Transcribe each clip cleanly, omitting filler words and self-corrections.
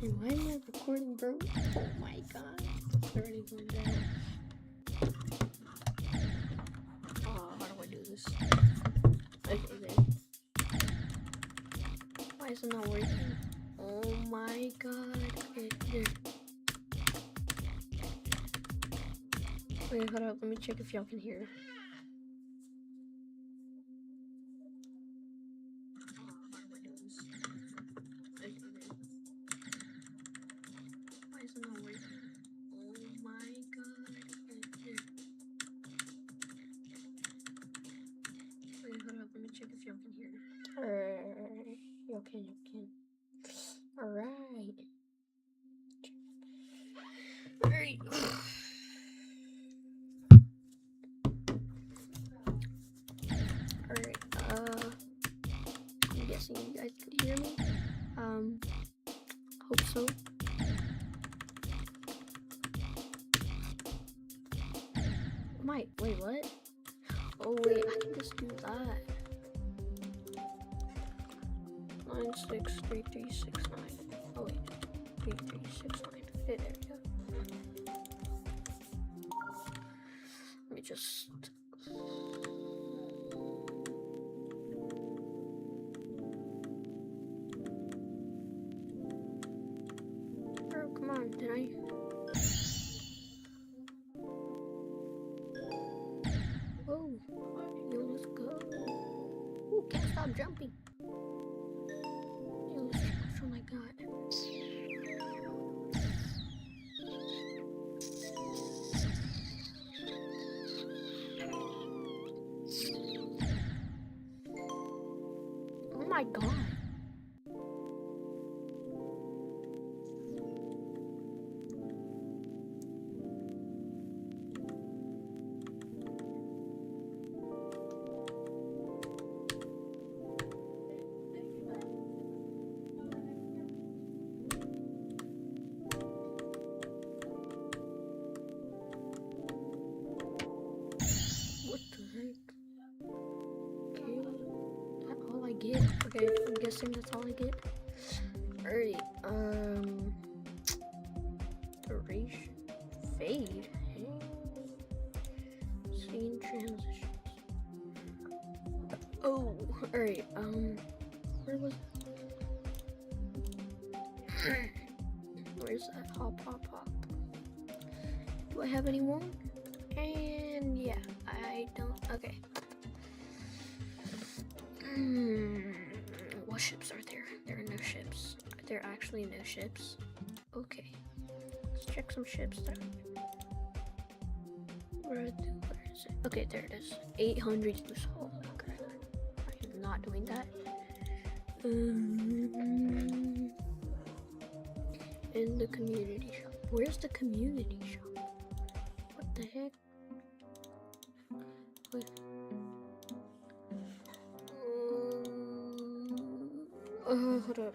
Hey, why am I recording, bro? Oh my god. It's already going down. Oh, how do I do this? Okay, then. Why is it not working? Oh my god. Okay, there. Wait, hold up. Let me check if y'all can hear. Why is it not working? Oh my god. Okay, there. Wait, hold up. Let me check if y'all can hear. Alright. Y'all can. Alright. Alright. Alright, I'm guessing you guys could hear me. Hope so. Wait, what? Oh wait, I can just do that. 963369. Oh wait, 3369. Okay, there we go. Let me just. Oh, come on, did I? Whoa, yo, let's go. Ooh, can't stop jumping. Yo, let's check which one I got. Oh my god. Okay, I'm guessing that's all I get. Alright, duration, fade, scene transitions. Oh, alright, where was where's that? Hop. Do I have any more? And yeah, I don't. Okay. What ships are there? There are no ships. There are actually no ships. Okay. Let's check some ships there. Where is it? Okay, there it is. 800 use. Oh, okay. I am not doing that. In the community shop. Where's the community shop? What the heck? Wait. Hold up.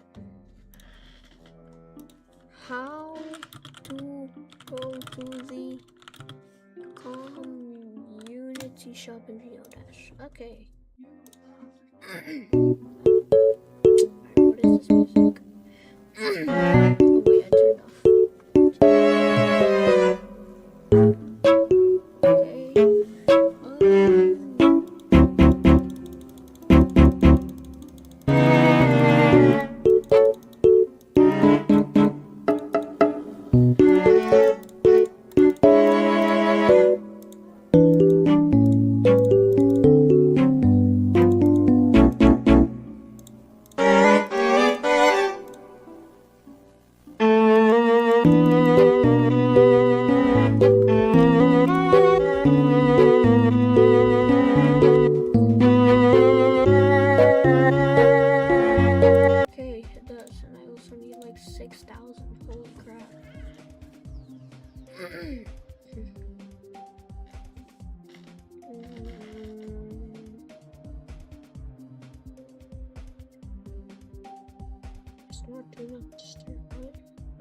How to go to the community shop in Geodash? Okay. What is this music? Oh wait, I turned off.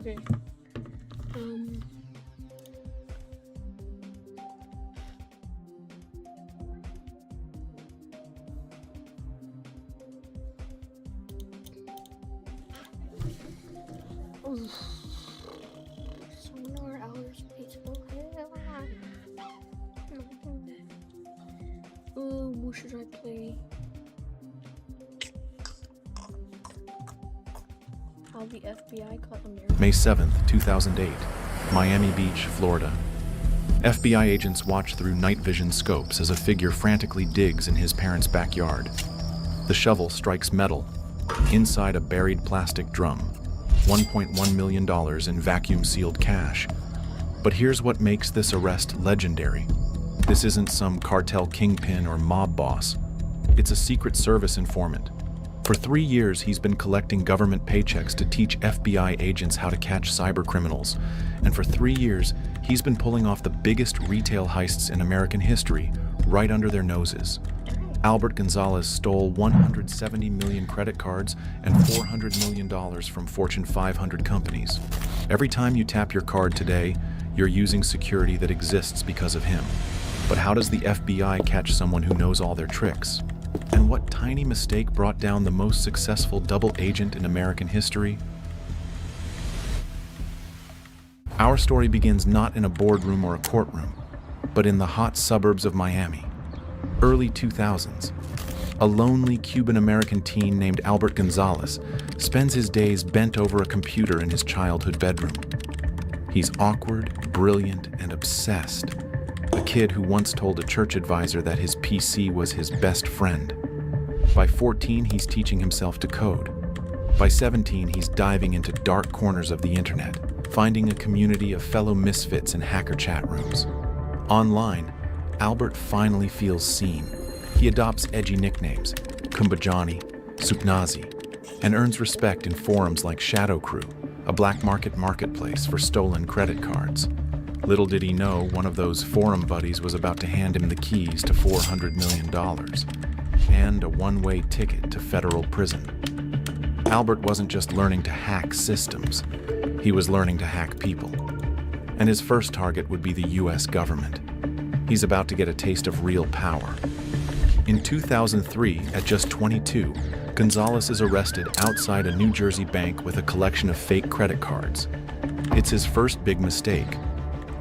Okay. Sonar hours baseball. What should I play? How the FBI caught America. May 7th, 2008, Miami Beach, Florida. FBI agents watch through night vision scopes as a figure frantically digs in his parents' backyard. The shovel strikes metal. Inside a buried plastic drum, $1.1 million in vacuum-sealed cash. But here's what makes this arrest legendary. This isn't some cartel kingpin or mob boss. It's a Secret Service informant. For 3 years, he's been collecting government paychecks to teach FBI agents how to catch cyber criminals. And for 3 years, he's been pulling off the biggest retail heists in American history right under their noses. Albert Gonzalez stole 170 million credit cards and $400 million from Fortune 500 companies. Every time you tap your card today, you're using security that exists because of him. But how does the FBI catch someone who knows all their tricks? And what tiny mistake brought down the most successful double agent in American history? Our story begins not in a boardroom or a courtroom, but in the hot suburbs of Miami. Early 2000s. A lonely Cuban-American teen named Albert Gonzalez spends his days bent over a computer in his childhood bedroom. He's awkward, brilliant, and obsessed. A kid who once told a church advisor that his PC was his best friend. By 14, he's teaching himself to code. By 17, he's diving into dark corners of the internet, finding a community of fellow misfits in hacker chat rooms. Online, Albert finally feels seen. He adopts edgy nicknames, Kumbajani, Supnazi, and earns respect in forums like Shadow Crew, a black market marketplace for stolen credit cards. Little did he know one of those forum buddies was about to hand him the keys to $400 million and a one-way ticket to federal prison. Albert wasn't just learning to hack systems, he was learning to hack people. And his first target would be the US government. He's about to get a taste of real power. In 2003, at just 22, Gonzalez is arrested outside a New Jersey bank with a collection of fake credit cards. It's his first big mistake,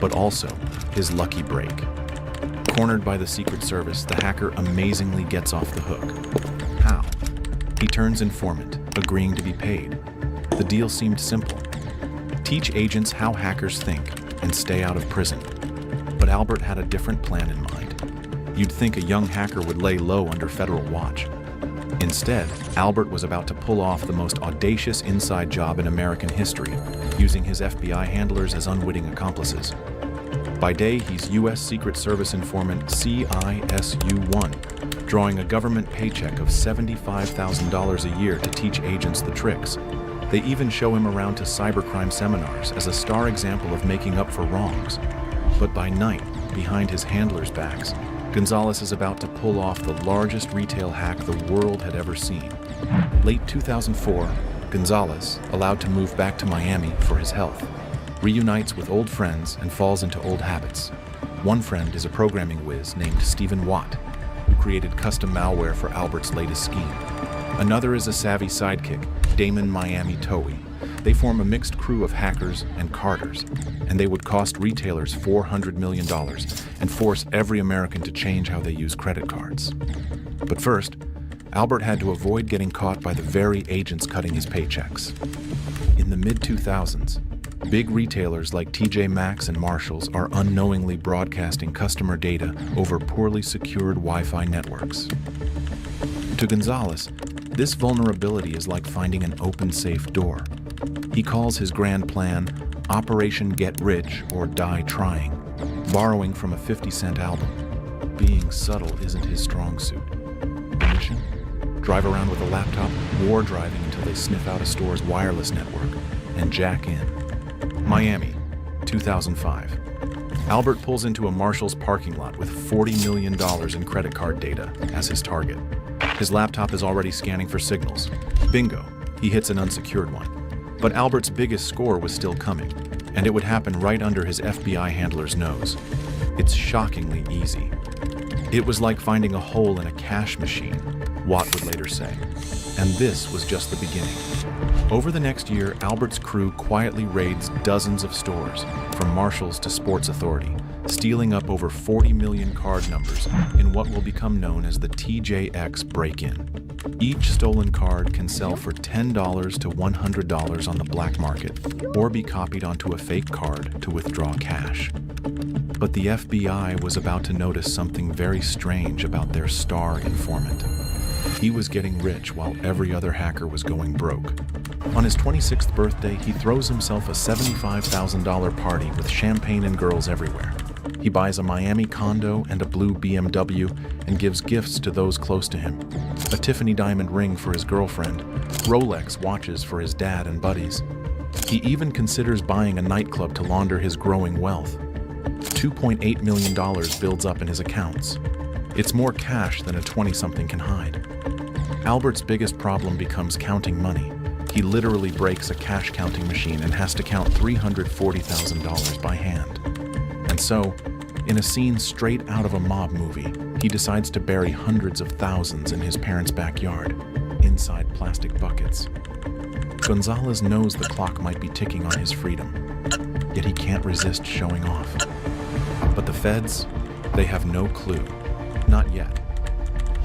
but also his lucky break. Cornered by the Secret Service, the hacker amazingly gets off the hook. How? He turns informant, agreeing to be paid. The deal seemed simple. Teach agents how hackers think and stay out of prison. But Albert had a different plan in mind. You'd think a young hacker would lay low under federal watch. Instead, Albert was about to pull off the most audacious inside job in American history, using his FBI handlers as unwitting accomplices. By day, he's U.S. Secret Service informant CISU-1, drawing a government paycheck of $75,000 a year to teach agents the tricks. They even show him around to cybercrime seminars as a star example of making up for wrongs. But by night, behind his handlers' backs, Gonzalez is about to pull off the largest retail hack the world had ever seen. Late 2004, Gonzalez, allowed to move back to Miami for his health, reunites with old friends and falls into old habits. One friend is a programming whiz named Stephen Watt, who created custom malware for Albert's latest scheme. Another is a savvy sidekick, Damon Miami Towie. They form a mixed crew of hackers and carters, and they would cost retailers $400 million and force every American to change how they use credit cards. But first, Albert had to avoid getting caught by the very agents cutting his paychecks. In the mid-2000s, big retailers like TJ Maxx and Marshalls are unknowingly broadcasting customer data over poorly secured Wi-Fi networks. To Gonzalez, this vulnerability is like finding an open safe door. He calls his grand plan Operation Get Rich or Die Trying, borrowing from a 50 Cent album. Being subtle isn't his strong suit. The mission? Drive around with a laptop, war driving until they sniff out a store's wireless network, and jack in. Miami, 2005. Albert pulls into a Marshall's parking lot with $40 million in credit card data as his target. His laptop is already scanning for signals. Bingo, he hits an unsecured one. But Albert's biggest score was still coming, and it would happen right under his FBI handler's nose. It's shockingly easy. It was like finding a hole in a cash machine, Watt would later say. And this was just the beginning. Over the next year, Albert's crew quietly raids dozens of stores, from Marshalls to Sports Authority, stealing up over 40 million card numbers in what will become known as the TJX break-in. Each stolen card can sell for $10 to $100 on the black market, or be copied onto a fake card to withdraw cash. But the FBI was about to notice something very strange about their star informant. He was getting rich while every other hacker was going broke. On his 26th birthday, he throws himself a $75,000 party with champagne and girls everywhere. He buys a Miami condo and a blue BMW and gives gifts to those close to him. A Tiffany diamond ring for his girlfriend, Rolex watches for his dad and buddies. He even considers buying a nightclub to launder his growing wealth. $2.8 million builds up in his accounts. It's more cash than a 20-something can hide. Albert's biggest problem becomes counting money. He literally breaks a cash counting machine and has to count $340,000 by hand. And so, in a scene straight out of a mob movie, he decides to bury hundreds of thousands in his parents' backyard, inside plastic buckets. Gonzalez knows the clock might be ticking on his freedom, yet he can't resist showing off. But the feds, they have no clue. Not yet.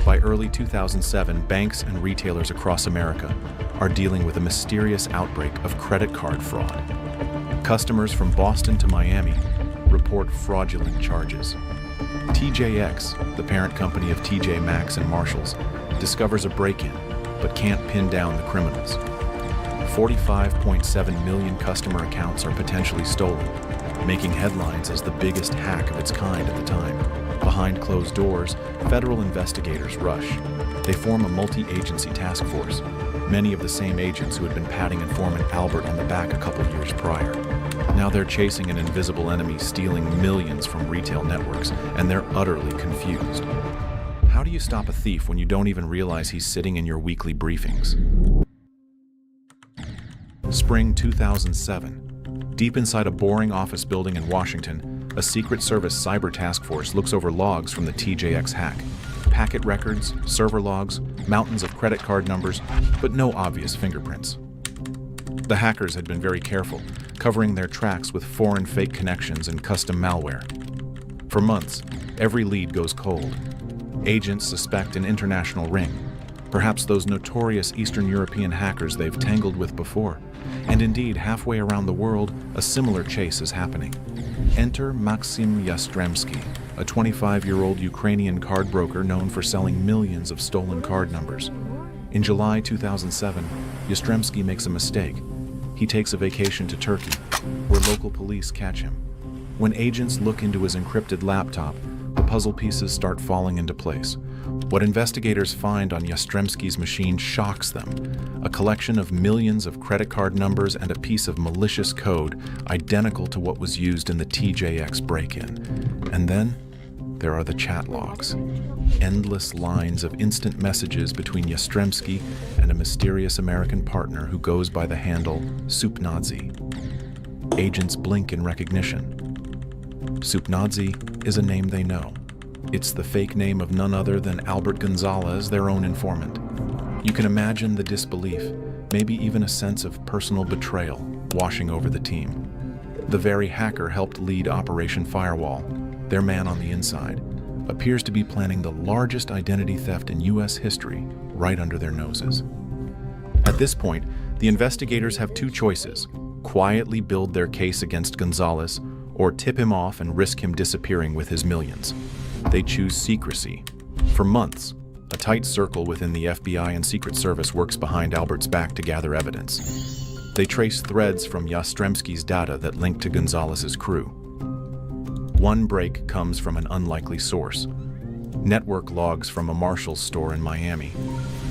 By early 2007, banks and retailers across America are dealing with a mysterious outbreak of credit card fraud. Customers from Boston to Miami report fraudulent charges. TJX, the parent company of TJ Maxx and Marshalls, discovers a break-in, but can't pin down the criminals. 45.7 million customer accounts are potentially stolen, making headlines as the biggest hack of its kind at the time. Behind closed doors, federal investigators rush. They form a multi-agency task force, many of the same agents who had been patting informant Albert on the back a couple years prior. Now they're chasing an invisible enemy stealing millions from retail networks, and they're utterly confused. How do you stop a thief when you don't even realize he's sitting in your weekly briefings? Spring 2007. Deep inside a boring office building in Washington, a Secret Service cyber task force looks over logs from the TJX hack. Packet records, server logs, mountains of credit card numbers, but no obvious fingerprints. The hackers had been very careful, covering their tracks with foreign fake connections and custom malware. For months, every lead goes cold. Agents suspect an international ring, perhaps those notorious Eastern European hackers they've tangled with before. And indeed, halfway around the world, a similar chase is happening. Enter Maxim Yastremsky, a 25-year-old Ukrainian card broker known for selling millions of stolen card numbers. In July 2007, Yastremsky makes a mistake. He takes a vacation to Turkey, where local police catch him. When agents look into his encrypted laptop, the puzzle pieces start falling into place. What investigators find on Yastremsky's machine shocks them: a collection of millions of credit card numbers and a piece of malicious code identical to what was used in the TJX break-in. And then there are the chat logs. Endless lines of instant messages between Yastremsky and a mysterious American partner who goes by the handle Supnazi. Agents blink in recognition. Supnazi is a name they know. It's the fake name of none other than Albert Gonzalez, their own informant. You can imagine the disbelief, maybe even a sense of personal betrayal, washing over the team. The very hacker helped lead Operation Firewall, their man on the inside, appears to be planning the largest identity theft in U.S. history right under their noses. At this point, the investigators have two choices: quietly build their case against Gonzalez, or tip him off and risk him disappearing with his millions. They choose secrecy. For months, a tight circle within the FBI and Secret Service works behind Albert's back to gather evidence. They trace threads from Yastremsky's data that link to Gonzalez's crew. One break comes from an unlikely source: network logs from a Marshalls store in Miami.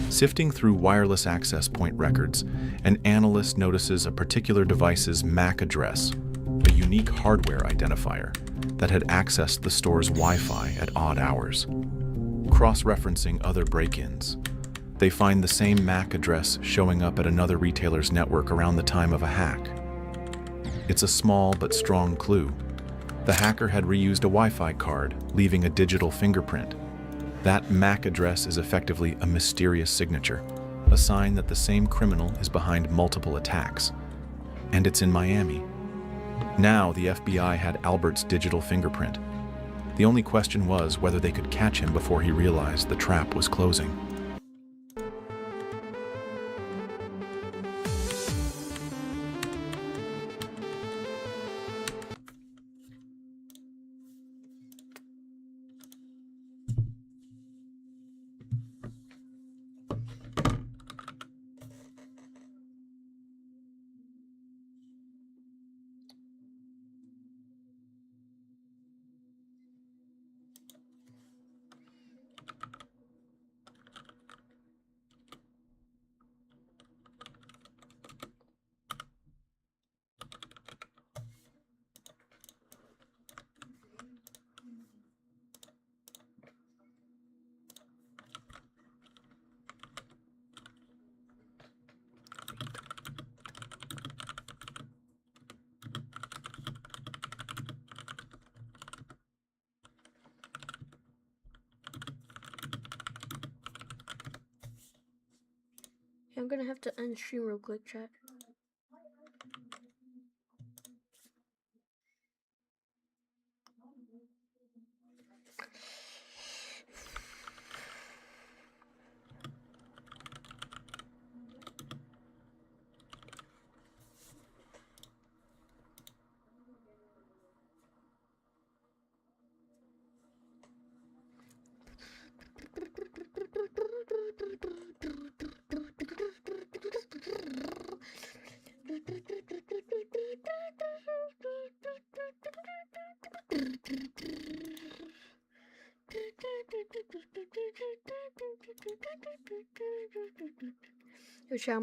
Sifting through wireless access point records, an analyst notices a particular device's MAC address, a unique hardware identifier that had accessed the store's Wi-Fi at odd hours. Cross-referencing other break-ins, they find the same MAC address showing up at another retailer's network around the time of a hack. It's a small but strong clue. The hacker had reused a Wi-Fi card, leaving a digital fingerprint. That MAC address is effectively a mysterious signature, a sign that the same criminal is behind multiple attacks. And it's in Miami. Now the FBI had Albert's digital fingerprint. The only question was whether they could catch him before he realized the trap was closing. I'm gonna have to end stream real quick, chat. Yo, chat,